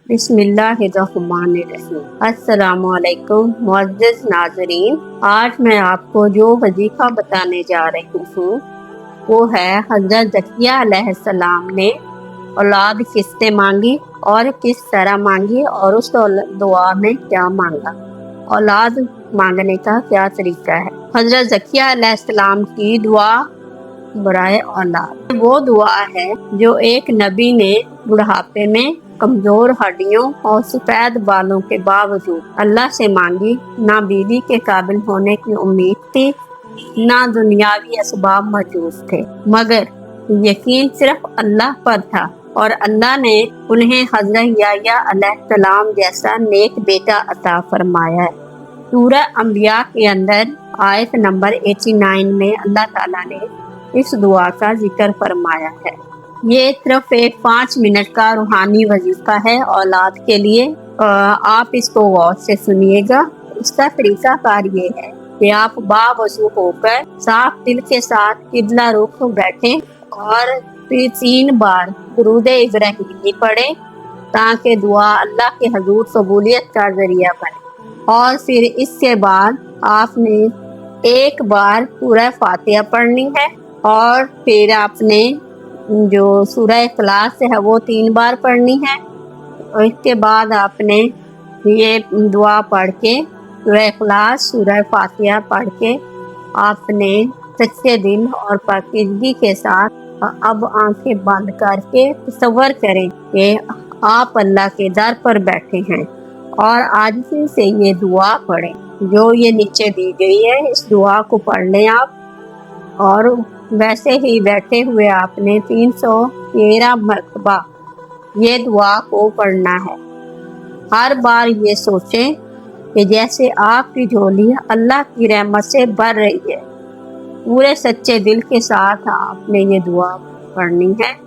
बिस्मिल्लाहिर्रहमानिर्रहीम। अस्सलाम वालेकुम मुअज़्ज़िज़ नाज़रीन, आज मैं आपको जो वजीफ़ा बताने जा रही हूँ वो है हज़रत ज़किया अलैहिस्सलाम ने औलाद किससे मांगी और किस तरह मांगी और उस दुआ में क्या मांगा, औलाद मांगने का क्या तरीका है। हज़रत ज़किया अलैहिस्सलाम की दुआ बराए औलाद वो दुआ है जो एक नबी ने बुढ़ापे में कमजोर हड्डियों और सफेद बालों के बावजूद अल्लाह से मांगी। ना बीवी के काबिल होने की उम्मीद थी, ना दुनियावी असबाब मौजूद थे, मगर यकीन सिर्फ अल्लाह पर था और अल्लाह ने उन्हें हज़रत याह्या अलैहिस्सलाम जैसा नेक बेटा अता फरमाया है। सूरह अंबिया के अंदर आयत नंबर 89 में अल्लाह ताला ने इस दुआ का जिक्र फरमाया है। ये सिर्फ एक 5 मिनट का रूहानी वजीफा है औलाद के लिए। आप इसको गौर से सुनिएगा। इसका तरीका कार ये है कि आप बावजू होकर साफ दिल के साथ किबला रुख बैठें और फिर 3 बार दुरूद इब्राहिमी पढ़ें ताकि दुआ अल्लाह के हजूर कबूलियत का जरिया बने। और फिर इसके बाद आपने एक बार सूरह फातिहा पढ़नी है और फिर आपने जो सूरह इखलास है वो 3 बार पढ़नी है। और इसके बाद आपने ये दुआ पढ़ के सूरह इखलास सूरह फातिहा पढ़ के आपने सच्चे दिल और पाकीज़गी के साथ अब आंखें बंद करके तसव्वुर करें कि आप अल्लाह के दर पर बैठे हैं और आजिज़ी से ये दुआ पढ़ें जो ये नीचे दी गई है। इस दुआ को पढ़ लें आप और वैसे ही बैठे हुए आपने 313 मरतबा ये दुआ को पढ़ना है। हर बार ये सोचें कि जैसे आपकी झोली अल्लाह की रहमत से भर रही है। पूरे सच्चे दिल के साथ आपने ये दुआ पढ़नी है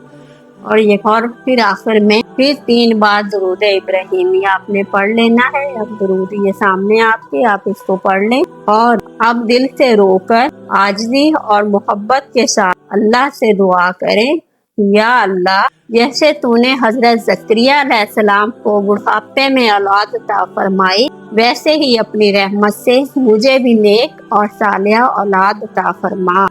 और फिर आखिर में फिर 3 बार दुरूद इब्राहिमी आपने पढ़ लेना है। अब दुरूद ये सामने आपके, आप इसको पढ़ लें और अब दिल से रोकर आजिज़ी और मोहब्बत के साथ अल्लाह से दुआ करें, या अल्लाह जैसे तूने हज़रत ज़करिया अलैहिस्सलाम को बुढ़ापे में औलाद अता फरमाई, वैसे ही अपनी रहमत से मुझे भी नेक और सालिहा औलाद अता फरमा।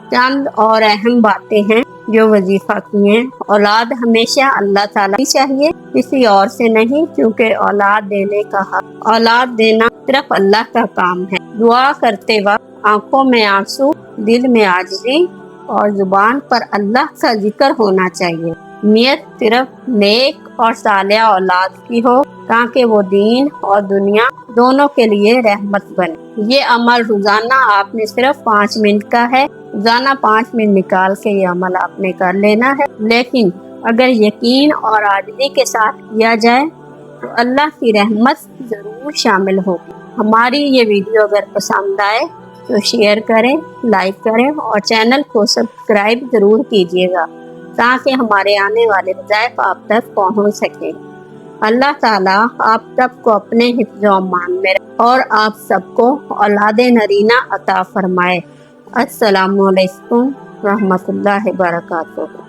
चंद और अहम बातें हैं जो वजीफा की हैं। औलाद हमेशा अल्लाह ताला की चाहिए, किसी और से नहीं, क्योंकि औलाद देने का हक, औलाद देना सिर्फ अल्लाह का काम है। दुआ करते वक्त आंखों में आंसू, दिल में आजिज़ी और जुबान पर अल्लाह का जिक्र होना चाहिए। नियत सिर्फ नेक और सालिहा औलाद की हो ताकि वो दीन और दुनिया दोनों के लिए रहमत बने। ये अमल रोजाना आपने सिर्फ 5 मिनट का है। रोजाना 5 मिनट निकाल के ये अमल आपने कर लेना है, लेकिन अगर यकीन और आजिज़ी के साथ किया जाए तो अल्लाह की रहमत जरूर शामिल होगी। हमारी ये वीडियो अगर पसंद आए तो शेयर करें, लाइक करें और चैनल को सब्सक्राइब जरूर कीजिएगा ताकि हमारे आने वाले वज़ाइफ आप तक पहुंच सके। अल्लाह ताला आप सबको अपने हिफ्ज़ व अमान में और आप सबको औलादे नरीना अता फरमाए। अस्सलामु अलैकुम रहमतुल्लाहि व बरकातुहू।